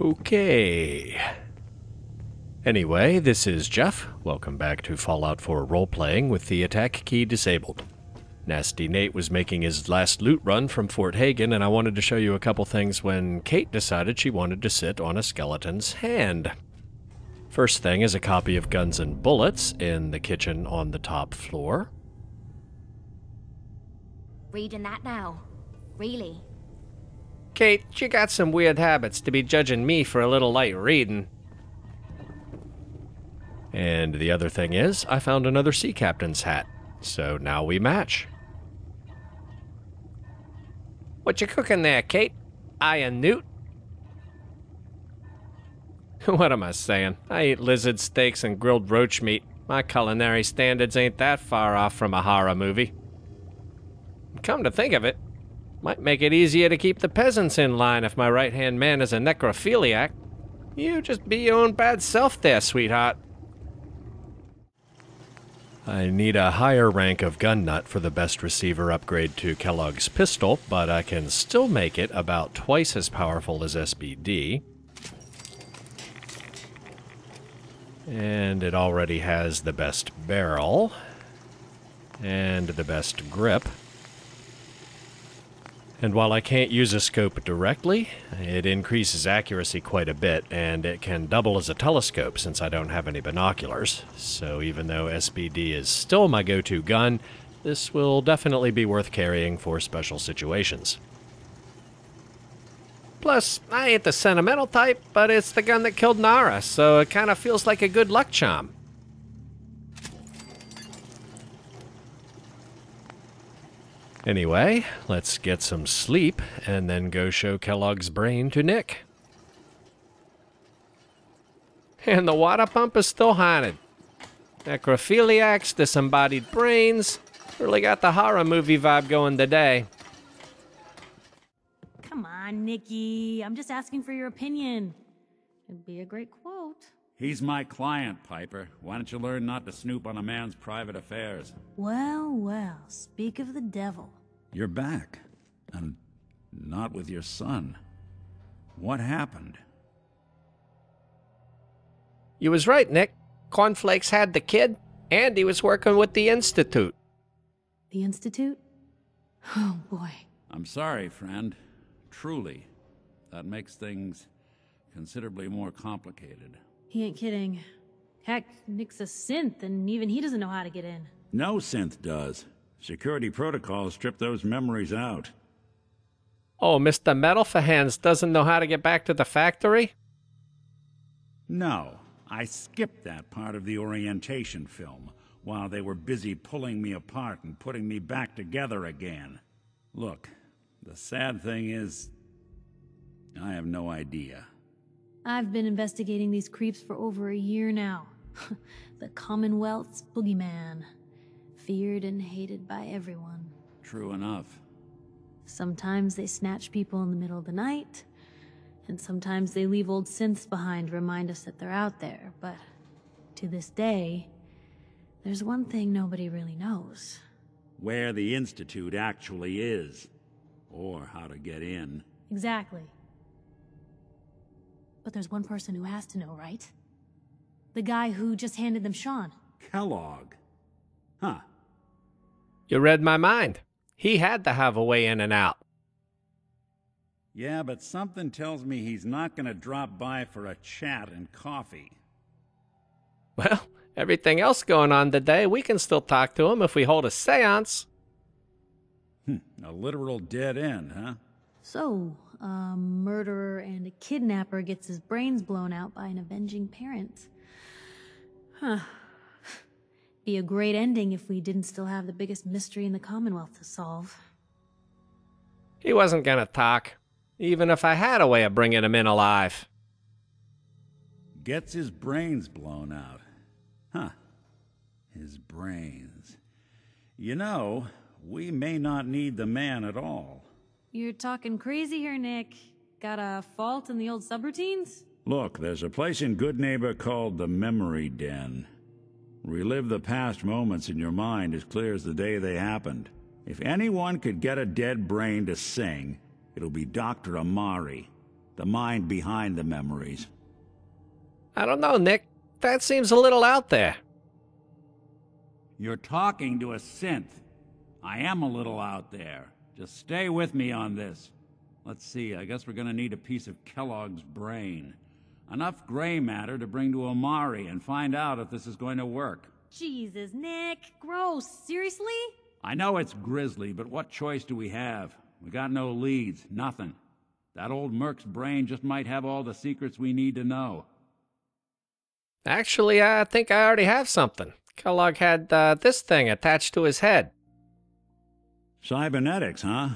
Okay. Anyway, this is Jeff. Welcome back to Fallout 4 Roleplaying with the attack key disabled. Nasty Nate was making his last loot run from Fort Hagen, and I wanted to show you a couple things when Kate decided she wanted to sit on a skeleton's hand. First thing is a copy of Guns and Bullets in the kitchen on the top floor. Reading that now? Really? Kate, you got some weird habits to be judging me for a little light reading. And the other thing is, I found another sea captain's hat, so now we match. What you cooking there, Kate? A newt? What am I saying? I eat lizard steaks and grilled roach meat. My culinary standards ain't that far off from a horror movie. Come to think of it, might make it easier to keep the peasants in line if my right-hand man is a necrophiliac. You just be your own bad self there, sweetheart. I need a higher rank of gun nut for the best receiver upgrade to Kellogg's pistol, but I can still make it about twice as powerful as SBD. And it already has the best barrel and the best grip. And while I can't use a scope directly, it increases accuracy quite a bit, and it can double as a telescope since I don't have any binoculars. So even though SBD is still my go-to gun, this will definitely be worth carrying for special situations. Plus, I ain't the sentimental type, but it's the gun that killed Nara, so it kind of feels like a good luck charm. Anyway, let's get some sleep and then go show Kellogg's brain to Nick. And the water pump is still haunted. Necrophiliacs, disembodied brains, really got the horror movie vibe going today. Come on, Nikki. I'm just asking for your opinion. It'd be a great quote. He's my client, Piper. Why don't you learn not to snoop on a man's private affairs? Well, well, speak of the devil. You're back. And not with your son. What happened? You was right, Nick. Cornflakes had the kid, and he was working with the Institute. The Institute? Oh, boy. I'm sorry, friend. Truly. That makes things considerably more complicated. He ain't kidding. Heck, Nick's a synth, and even he doesn't know how to get in. No synth does. Security protocols strip those memories out. Oh, Mr. Metal for Hands doesn't know how to get back to the factory? No, I skipped that part of the orientation film while they were busy pulling me apart and putting me back together again. Look, the sad thing is, I have no idea. I've been investigating these creeps for over a year now. The Commonwealth's boogeyman. Feared and hated by everyone. True enough. Sometimes they snatch people in the middle of the night, and sometimes they leave old synths behind to remind us that they're out there, but to this day, there's one thing nobody really knows. Where the Institute actually is, or how to get in. Exactly. But there's one person who has to know, right? The guy who just handed them Sean. Kellogg. Huh. You read my mind. He had to have a way in and out. Yeah, but something tells me he's not gonna drop by for a chat and coffee. Well, everything else going on today, we can still talk to him if we hold a seance. A literal dead end, huh? So, a murderer and a kidnapper gets his brains blown out by an avenging parent. Huh. Be a great ending if we didn't still have the biggest mystery in the Commonwealth to solve. He wasn't gonna talk, even if I had a way of bringing him in alive. Gets his brains blown out. Huh. His brains. You know, we may not need the man at all. You're talking crazy here, Nick. Got a fault in the old subroutines? Look, there's a place in Good Neighbor called the Memory Den. Relive the past moments in your mind as clear as the day they happened. If anyone could get a dead brain to sing, it'll be Dr. Amari. The mind behind the memories. I don't know, Nick. That seems a little out there. You're talking to a synth. I am a little out there. Just stay with me on this. Let's see, I guess we're gonna need a piece of Kellogg's brain. Enough gray matter to bring to Omari and find out if this is going to work. Jesus, Nick. Gross. Seriously? I know it's grisly, but what choice do we have? We got no leads, nothing. That old Merc's brain just might have all the secrets we need to know. Actually, I think I already have something. Kellogg had this thing attached to his head. Cybernetics, huh?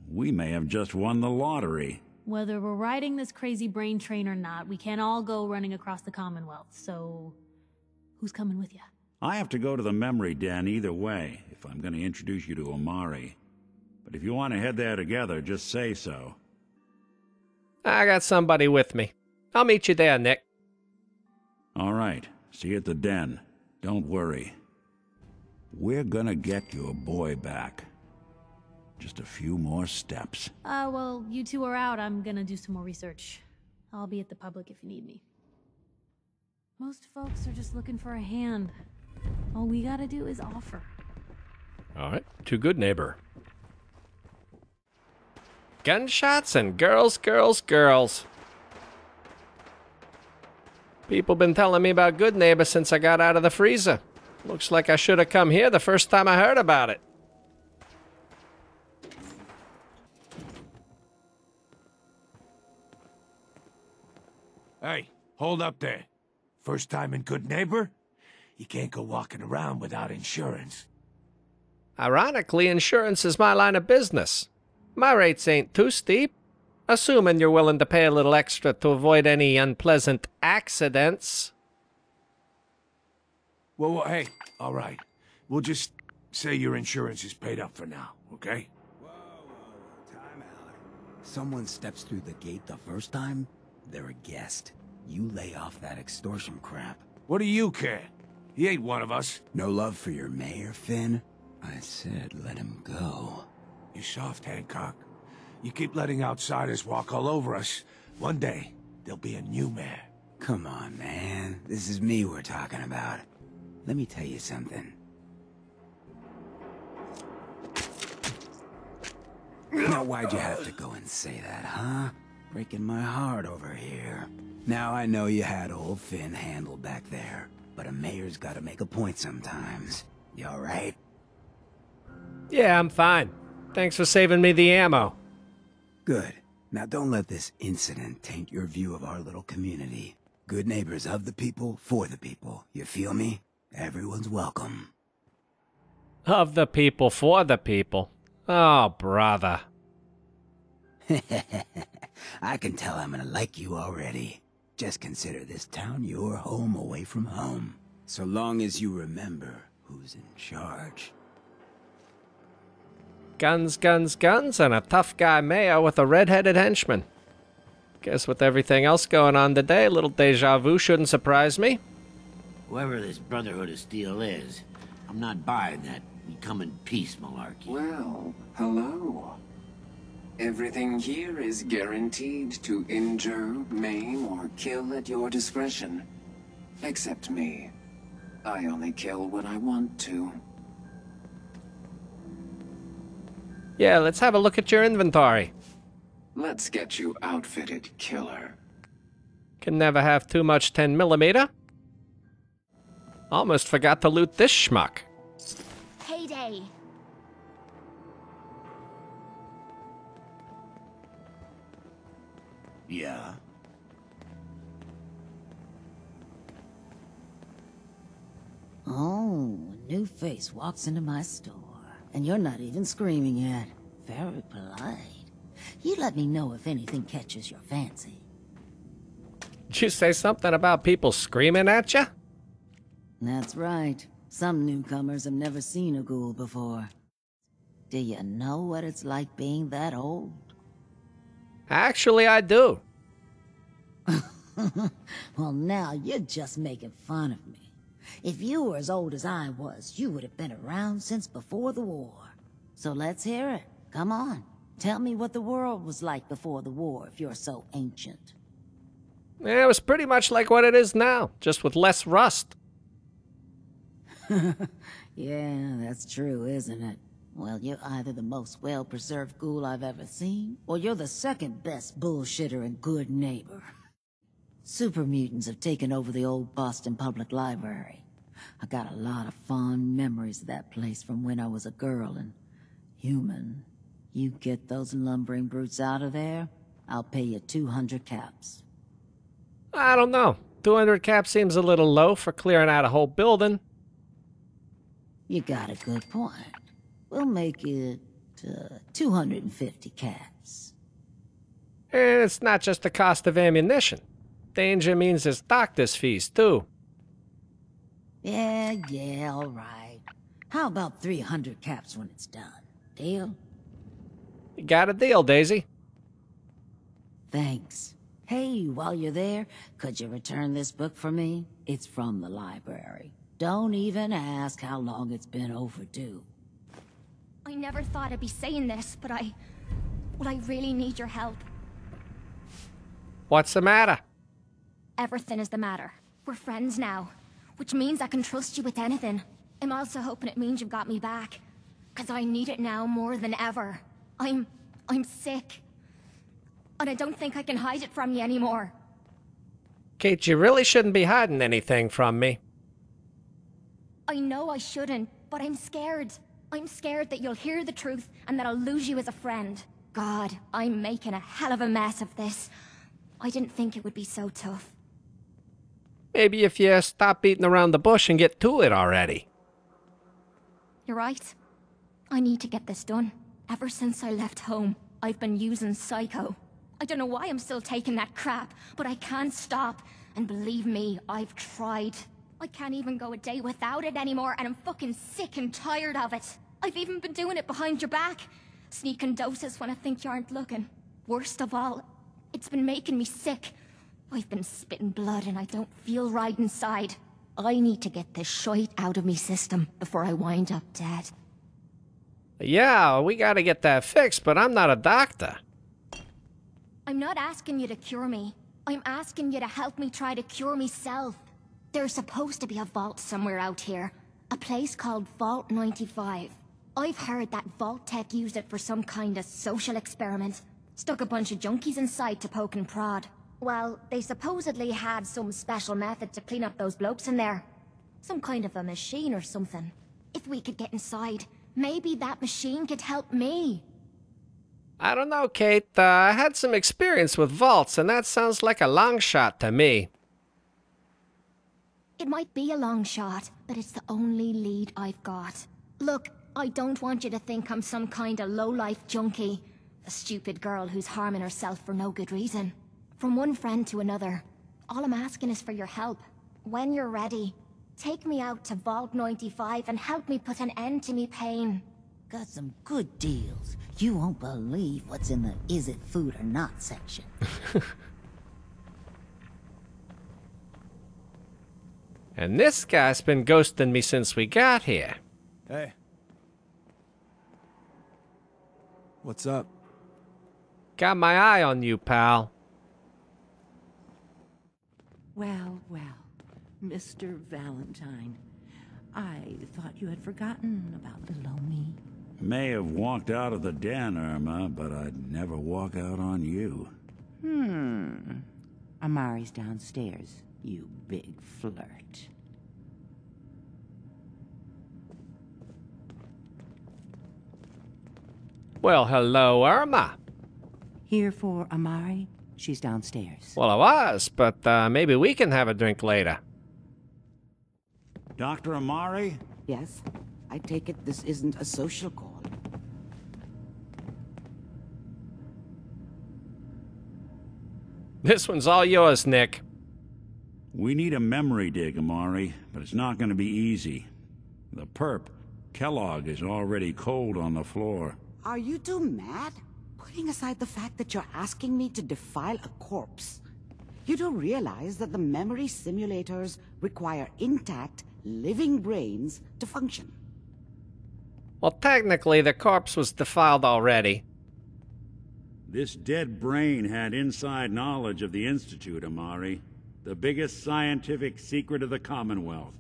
We may have just won the lottery. Whether we're riding this crazy brain train or not, we can't all go running across the Commonwealth, so who's coming with you? I have to go to the memory den either way, if I'm going to introduce you to Omari. But if you want to head there together, just say so. I got somebody with me. I'll meet you there, Nick. All right, see you at the den. Don't worry. We're gonna get your boy back. Just a few more steps. Well, you two are out. I'm gonna do some more research. I'll be at the public if you need me. Most folks are just looking for a hand. All we gotta do is offer. All right, to good neighbor. Gunshots and girls, girls, girls. People been telling me about Good Neighbor since I got out of the freezer. Looks like I should have come here the first time I heard about it. Hey, hold up there. First time in Good Neighbor? You can't go walking around without insurance. Ironically, insurance is my line of business. My rates ain't too steep, assuming you're willing to pay a little extra to avoid any unpleasant accidents. Well, hey, all right. We'll just say your insurance is paid up for now, okay? Whoa, time out. Someone steps through the gate the first time, they're a guest. You lay off that extortion crap. What do you care? He ain't one of us. No love for your mayor, Finn? I said let him go. You soft, Hancock. You keep letting outsiders walk all over us. One day, there'll be a new mayor. Come on, man. This is me we're talking about. Let me tell you something. Now, why'd you have to go and say that, huh? Breaking my heart over here. Now, I know you had old Finn handled back there, but a mayor's gotta make a point sometimes. You alright? Yeah, I'm fine. Thanks for saving me the ammo. Good. Now, don't let this incident taint your view of our little community. Good neighbors of the people, for the people. You feel me? Everyone's welcome. Of the people, for the people. Oh, brother. I can tell I'm gonna like you already. Just consider this town your home away from home. So long as you remember who's in charge. Guns, guns, guns, and a tough guy mayor with a red-headed henchman. Guess with everything else going on today, a little deja vu shouldn't surprise me. Whoever this Brotherhood of Steel is, I'm not buying that we come in peace malarkey. Well, hello. Everything here is guaranteed to injure, maim, or kill at your discretion. Except me. I only kill when I want to. Yeah, let's have a look at your inventory. Let's get you outfitted, killer. Can never have too much 10mm. Almost forgot to loot this schmuck. Heyday. Yeah? Oh, a new face walks into my store. And you're not even screaming yet. Very polite. You let me know if anything catches your fancy. Did you say something about people screaming at you? That's right. Some newcomers have never seen a ghoul before. Do you know what it's like being that old? Actually, I do. Well, now you're just making fun of me. If you were as old as I was, you would have been around since before the war. So let's hear it. Come on. Tell me what the world was like before the war, if you're so ancient. Yeah, it was pretty much like what it is now, just with less rust. Yeah, that's true, isn't it? Well, you're either the most well-preserved ghoul I've ever seen, or you're the second best bullshitter and good neighbor. Super mutants have taken over the old Boston Public Library. I got a lot of fond memories of that place from when I was a girl and human. You get those lumbering brutes out of there, I'll pay you 200 caps. I don't know. 200 caps seems a little low for clearing out a whole building. You got a good point. We'll make it 250 caps. And it's not just the cost of ammunition. Danger means there's doctor's fees, too. Yeah, all right. How about 300 caps when it's done? Deal? You got a deal, Daisy. Thanks. Hey, while you're there, could you return this book for me? It's from the library. Don't even ask how long it's been overdue. I never thought I'd be saying this, but I really need your help. What's the matter? Everything is the matter. We're friends now, which means I can trust you with anything. I'm also hoping it means you've got me back, 'cause I need it now more than ever. I'm sick. And I don't think I can hide it from you anymore. Kate, you really shouldn't be hiding anything from me. I know I shouldn't, but I'm scared. I'm scared that you'll hear the truth and that I'll lose you as a friend. God, I'm making a hell of a mess of this. I didn't think it would be so tough. Maybe if you stop beating around the bush and get to it already. You're right. I need to get this done. Ever since I left home, I've been using Psycho. I don't know why I'm still taking that crap, but I can't stop. And believe me, I've tried. I can't even go a day without it anymore, and I'm fucking sick and tired of it. I've even been doing it behind your back. Sneaking doses when I think you aren't looking. Worst of all, it's been making me sick. I've been spitting blood and I don't feel right inside. I need to get this shite out of me system before I wind up dead. Yeah, we gotta get that fixed, but I'm not a doctor. I'm not asking you to cure me. I'm asking you to help me try to cure myself. There's supposed to be a vault somewhere out here. A place called Vault 95. I've heard that Vault Tech used it for some kind of social experiment. Stuck a bunch of junkies inside to poke and prod. Well, they supposedly had some special method to clean up those blokes in there. Some kind of a machine or something. If we could get inside, maybe that machine could help me. I don't know, Kate. I had some experience with vaults, and that sounds like a long shot to me. It might be a long shot, but it's the only lead I've got. Look, I don't want you to think I'm some kind of low-life junkie. A stupid girl who's harming herself for no good reason. From one friend to another. All I'm asking is for your help. When you're ready, take me out to Vault 95 and help me put an end to me pain. Got some good deals. You won't believe what's in the is it food or not section. And this guy's been ghosting me since we got here. Hey. What's up? Got my eye on you, pal. Well, Mr. Valentine. I thought you had forgotten about little me. May have walked out of the den, Irma, but I'd never walk out on you. Amari's downstairs, you big flirt. Well, hello, Irma. Here for Amari? She's downstairs. Well, I was, but maybe we can have a drink later. Dr. Amari? Yes? I take it this isn't a social call. This one's all yours, Nick. We need a memory dig, Amari, but it's not going to be easy. The perp, Kellogg, is already cold on the floor. Are you two mad? Putting aside the fact that you're asking me to defile a corpse, you do realize that the memory simulators require intact, living brains to function. Well, technically, the corpse was defiled already. This dead brain had inside knowledge of the Institute, Amari. The biggest scientific secret of the Commonwealth.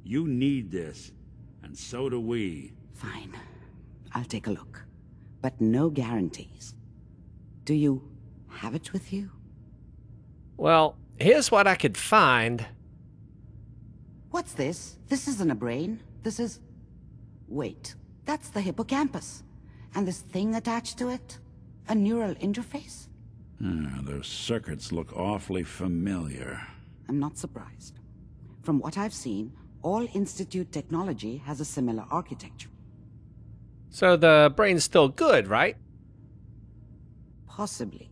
You need this, and so do we. Fine. I'll take a look. But no guarantees. Do you have it with you? Well, here's what I could find. What's this? This isn't a brain. This is... Wait, that's the hippocampus. And this thing attached to it? A neural interface? Those circuits look awfully familiar. I'm not surprised. From what I've seen, all Institute technology has a similar architecture. So the brain's still good, right? Possibly.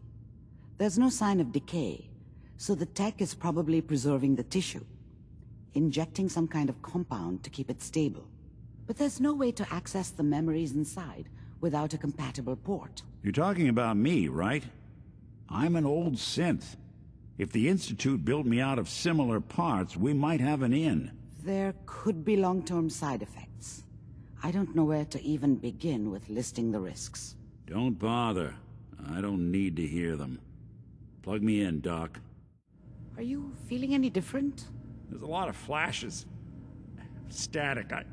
There's no sign of decay, so the tech is probably preserving the tissue, injecting some kind of compound to keep it stable. But there's no way to access the memories inside without a compatible port. You're talking about me, right? I'm an old synth. If the Institute built me out of similar parts, we might have an in. There could be long-term side effects. I don't know where to even begin with listing the risks. Don't bother. I don't need to hear them. Plug me in, Doc. Are you feeling any different? There's a lot of flashes. Static. I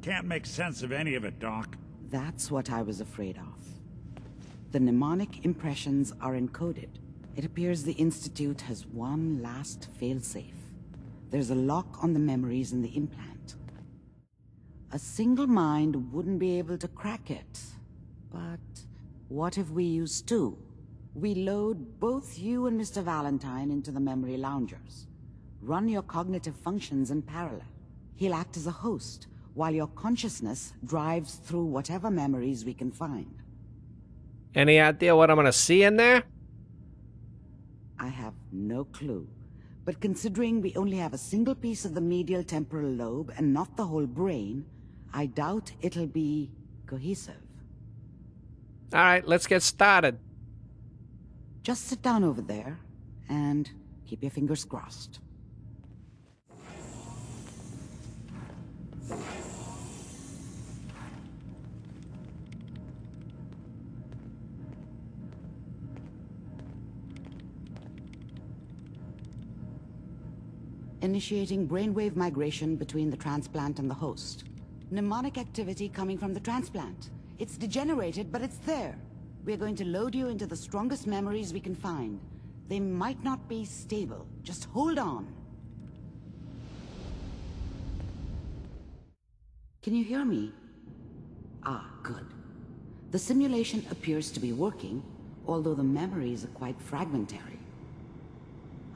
can't make sense of any of it, Doc. That's what I was afraid of. The mnemonic impressions are encoded. It appears the Institute has one last failsafe. There's a lock on the memories in the implant. A single mind wouldn't be able to crack it. But what if we use two? We load both you and Mr. Valentine into the memory loungers. Run your cognitive functions in parallel. He'll act as a host, while your consciousness drives through whatever memories we can find. Any idea what I'm gonna see in there? I have no clue. But considering we only have a single piece of the medial temporal lobe and not the whole brain, I doubt it'll be cohesive. Alright, let's get started. Just sit down over there and keep your fingers crossed. Initiating brainwave migration between the transplant and the host. Mnemonic activity coming from the transplant. It's degenerated, but it's there. We're going to load you into the strongest memories we can find. They might not be stable. Just hold on. Can you hear me? Ah, good. The simulation appears to be working, although the memories are quite fragmentary.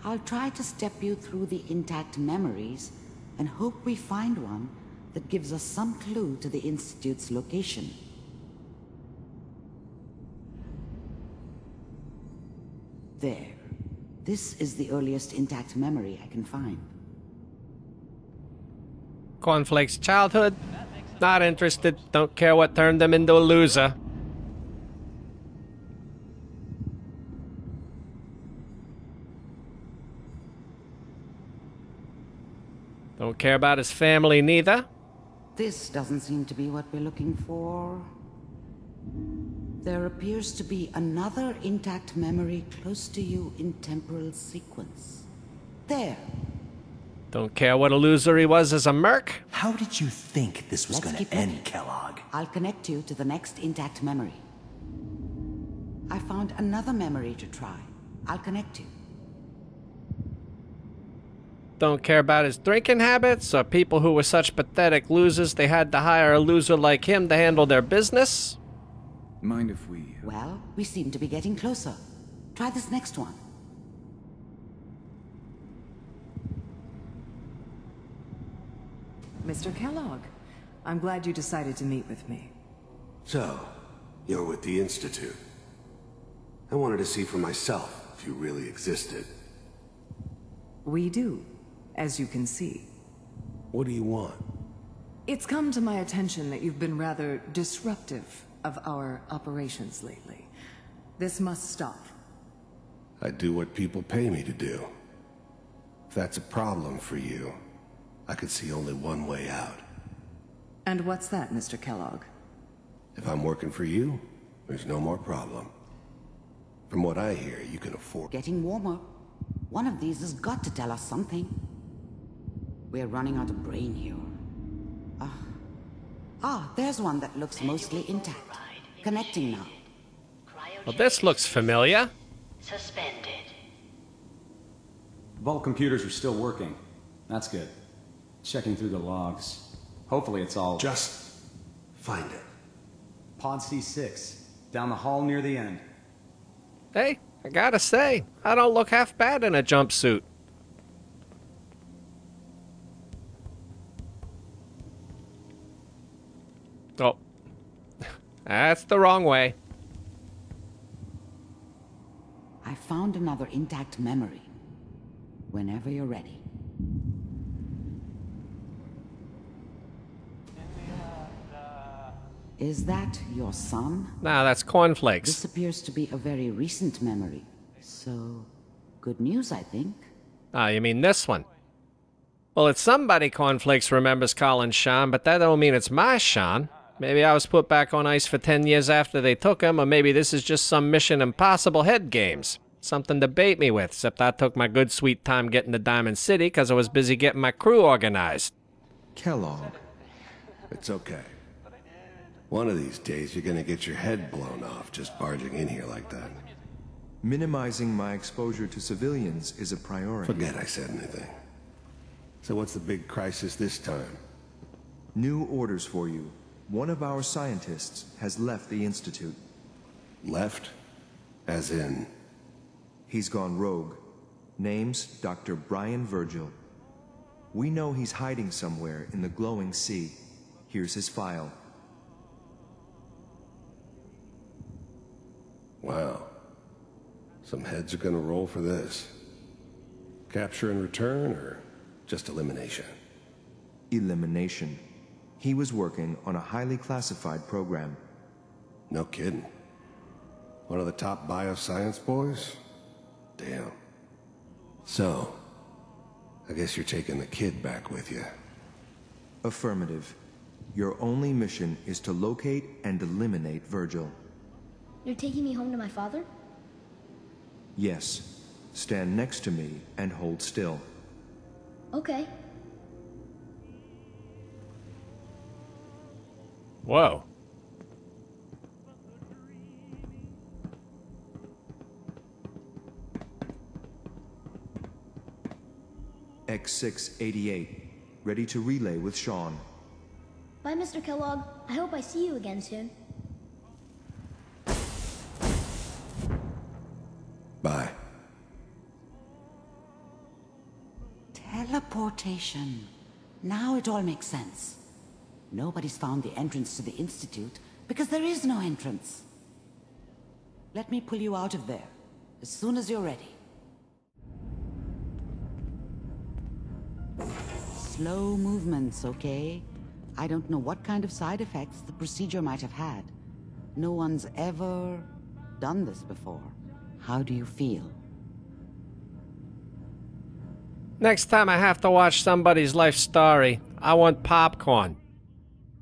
I'll try to step you through the intact memories and hope we find one that gives us some clue to the Institute's location. There. This is the earliest intact memory I can find. Cornflake's childhood? Not interested. Don't care what turned them into a loser. Don't care about his family neither. This doesn't seem to be what we're looking for. There appears to be another intact memory close to you in temporal sequence. There. Don't care what a loser he was as a merc. How did you think this was going to end, Kellogg? I'll connect you to the next intact memory. I found another memory to try. I'll connect you. Don't care about his drinking habits, or people who were such pathetic losers they had to hire a loser like him to handle their business. Mind if we... Well, we seem to be getting closer. Try this next one. Mr. Kellogg, I'm glad you decided to meet with me. So, you're with the Institute. I wanted to see for myself if you really existed. We do, as you can see. What do you want? It's come to my attention that you've been rather disruptive of our operations lately. This must stop. I do what people pay me to do. If that's a problem for you, I could see only one way out. And what's that, Mr. Kellogg? If I'm working for you, there's no more problem. From what I hear, you can afford... Getting warmer. One of these has got to tell us something. We're running out of brain here. There's one that looks mostly intact. Connecting now. Well, this looks familiar. Suspended. Vault computers are still working. That's good. Checking through the logs. Hopefully it's all... Just find it. Pod C6. Down the hall near the end. Hey, I gotta say, I don't look half bad in a jumpsuit. Oh. That's the wrong way. I found another intact memory. Whenever you're ready. Is that your son? Nah, that's cornflakes. This appears to be a very recent memory. So, good news, I think. Ah, you mean this one? Well, it's somebody Cornflakes remembers calling Sean, but that don't mean it's my Sean. Maybe I was put back on ice for 10 years after they took him, or maybe this is just some Mission Impossible head games. Something to bait me with, except I took my good sweet time getting to Diamond City because I was busy getting my crew organized. Kellogg. It's okay. One of these days you're gonna get your head blown off just barging in here like that. Minimizing my exposure to civilians is a priority. Forget I said anything. So what's the big crisis this time? New orders for you. One of our scientists has left the Institute. Left? As in? He's gone rogue. Name's Dr. Brian Virgil. We know he's hiding somewhere in the glowing sea. Here's his file. Wow. Some heads are gonna roll for this. Capture and return, or just elimination? Elimination. He was working on a highly classified program. No kidding. One of the top bioscience boys? Damn. So, I guess you're taking the kid back with you. Affirmative. Your only mission is to locate and eliminate Virgil. You're taking me home to my father? Yes. Stand next to me and hold still. Okay. Whoa. X688. Ready to relay with Sean. Bye, Mr. Kellogg. I hope I see you again soon. Bye. Teleportation. Now it all makes sense. Nobody's found the entrance to the Institute because there is no entrance. Let me pull you out of there as soon as you're ready. Slow movements, okay? I don't know what kind of side effects the procedure might have had. No one's ever done this before. How do you feel? Next time I have to watch somebody's life story, I want popcorn.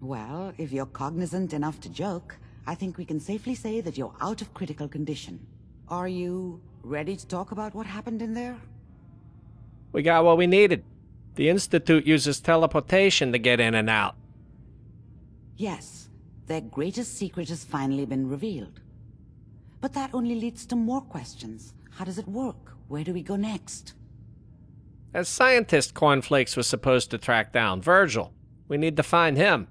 Well, if you're cognizant enough to joke, I think we can safely say that you're out of critical condition. Are you ready to talk about what happened in there? We got what we needed. The Institute uses teleportation to get in and out. Yes, their greatest secret has finally been revealed. But that only leads to more questions. How does it work? Where do we go next? As scientist, Cornflakes was supposed to track down Virgil. We need to find him.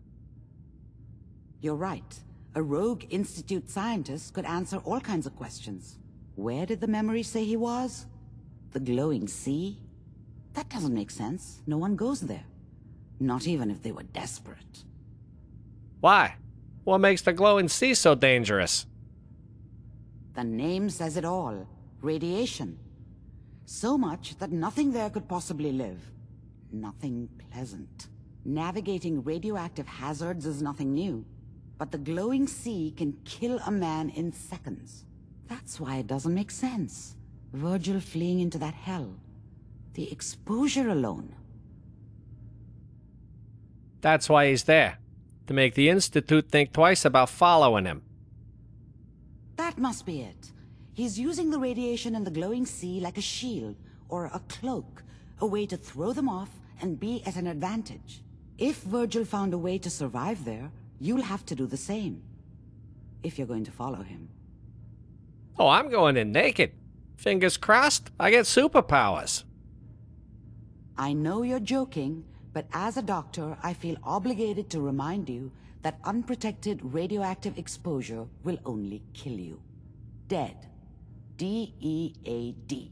You're right. A rogue Institute scientist could answer all kinds of questions. Where did the memory say he was? The glowing sea? That doesn't make sense. No one goes there. Not even if they were desperate. Why? What makes the glowing sea so dangerous? The name says it all. Radiation. So much that nothing there could possibly live. Nothing pleasant. Navigating radioactive hazards is nothing new. But the glowing sea can kill a man in seconds. That's why it doesn't make sense. Virgil fleeing into that hell. The exposure alone. That's why he's there. To make the Institute think twice about following him. That must be it. He's using the radiation in the glowing sea like a shield or a cloak, a way to throw them off and be at an advantage. If Virgil found a way to survive there, you'll have to do the same. If you're going to follow him. Oh, I'm going in naked. Fingers crossed, I get superpowers. I know you're joking, but as a doctor, I feel obligated to remind you that unprotected radioactive exposure will only kill you. Dead. D-E-A-D.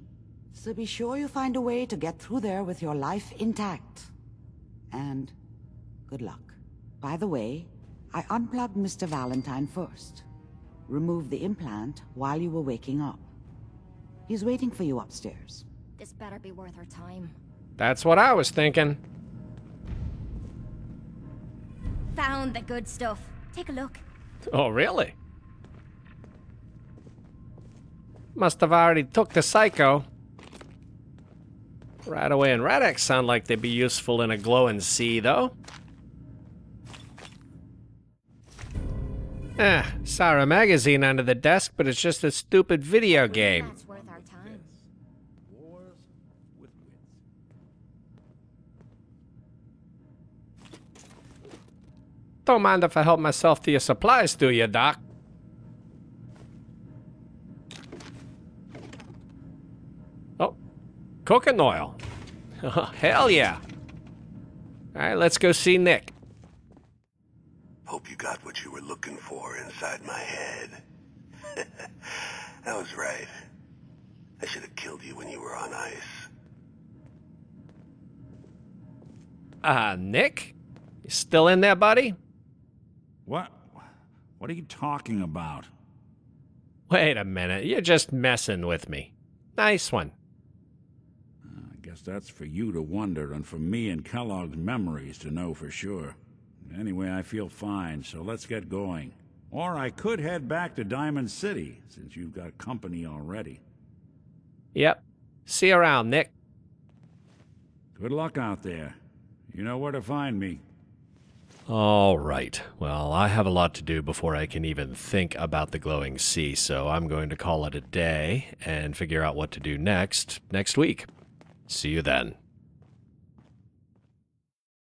So be sure you find a way to get through there with your life intact. And good luck. By the way, I unplugged Mr. Valentine first. Removed the implant while you were waking up. He's waiting for you upstairs. This better be worth our time. That's what I was thinking. Found the good stuff. Take a look. Oh, really? Must have already took the Psycho. Radaway and Radix sound like they'd be useful in a glowing sea, though. Saw a magazine under the desk, but it's just a stupid video game. That's worth our time. Don't mind if I help myself to your supplies, do you, Doc? Oh, cooking oil. Hell yeah. All right, let's go see Nick. Hope you got what you were looking for inside my head. I was right. I should have killed you when you were on ice. Nick? You still in there, buddy? What? What are you talking about? Wait a minute, you're just messing with me. Nice one. I guess that's for you to wonder, and for me and Kellogg's memories to know for sure. Anyway, I feel fine, so let's get going. Or I could head back to Diamond City, since you've got company already. Yep. See you around, Nick. Good luck out there. You know where to find me. All right. Well, I have a lot to do before I can even think about the glowing sea, so I'm going to call it a day and figure out what to do next week. See you then.